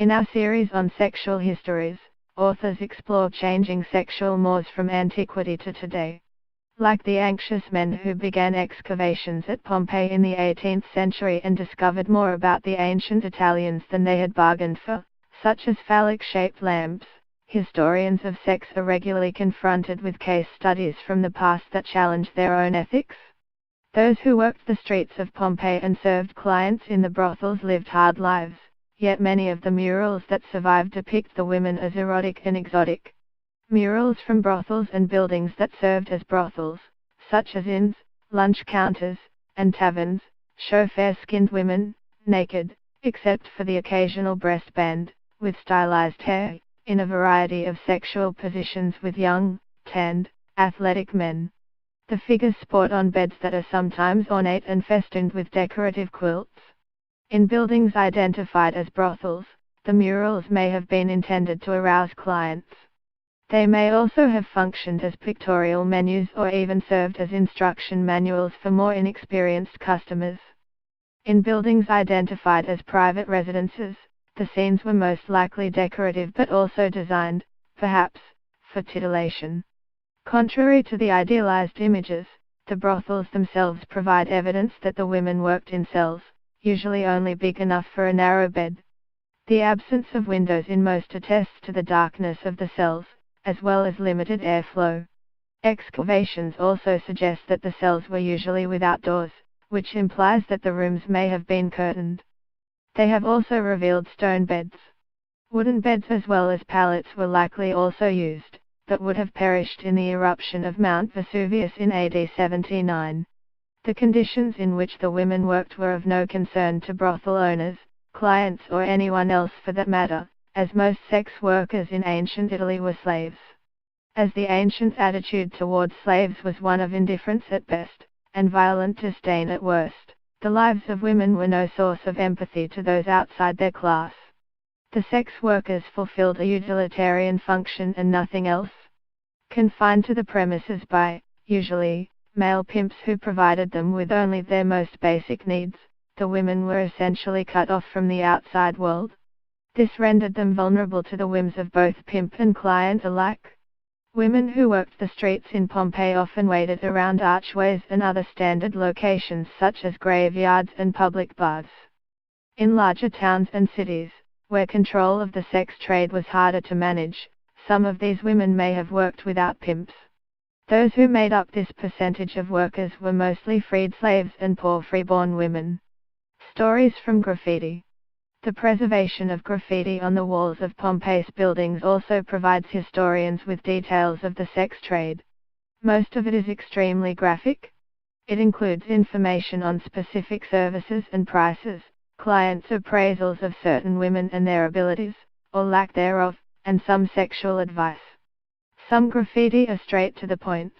In our series on sexual histories, authors explore changing sexual mores from antiquity to today. Like the anxious men who began excavations at Pompeii in the 18th century and discovered more about the ancient Italians than they had bargained for, such as phallic-shaped lamps, historians of sex are regularly confronted with case studies from the past that challenge their own ethics. Those who worked the streets of Pompeii and served clients in the brothels lived hard lives, yet many of the murals that survive depict the women as erotic and exotic. Murals from brothels and buildings that served as brothels, such as inns, lunch counters, and taverns, show fair-skinned women, naked, except for the occasional breastband, with stylized hair, in a variety of sexual positions with young, tanned, athletic men. The figures sport on beds that are sometimes ornate and festooned with decorative quilts. In buildings identified as brothels, the murals may have been intended to arouse clients. They may also have functioned as pictorial menus or even served as instruction manuals for more inexperienced customers. In buildings identified as private residences, the scenes were most likely decorative but also designed, perhaps, for titillation. Contrary to the idealized images, the brothels themselves provide evidence that the women worked in cells, usually only big enough for a narrow bed. The absence of windows in most attests to the darkness of the cells, as well as limited airflow. Excavations also suggest that the cells were usually without doors, which implies that the rooms may have been curtained. They have also revealed stone beds. Wooden beds as well as pallets were likely also used, but would have perished in the eruption of Mount Vesuvius in AD 79. The conditions in which the women worked were of no concern to brothel owners, clients or anyone else for that matter, as most sex workers in ancient Italy were slaves. As the ancient attitude towards slaves was one of indifference at best, and violent disdain at worst, the lives of women were no source of empathy to those outside their class. The sex workers fulfilled a utilitarian function and nothing else. Confined to the premises by, usually, male pimps who provided them with only their most basic needs, the women were essentially cut off from the outside world. This rendered them vulnerable to the whims of both pimp and client alike. Women who worked the streets in Pompeii often waited around archways and other standard locations such as graveyards and public baths. In larger towns and cities, where control of the sex trade was harder to manage, some of these women may have worked without pimps. Those who made up this percentage of workers were mostly freed slaves and poor freeborn women. Stories from graffiti. The preservation of graffiti on the walls of Pompeii's buildings also provides historians with details of the sex trade. Most of it is extremely graphic. It includes information on specific services and prices, clients' appraisals of certain women and their abilities, or lack thereof, and some sexual advice. Some graffiti are straight to the point,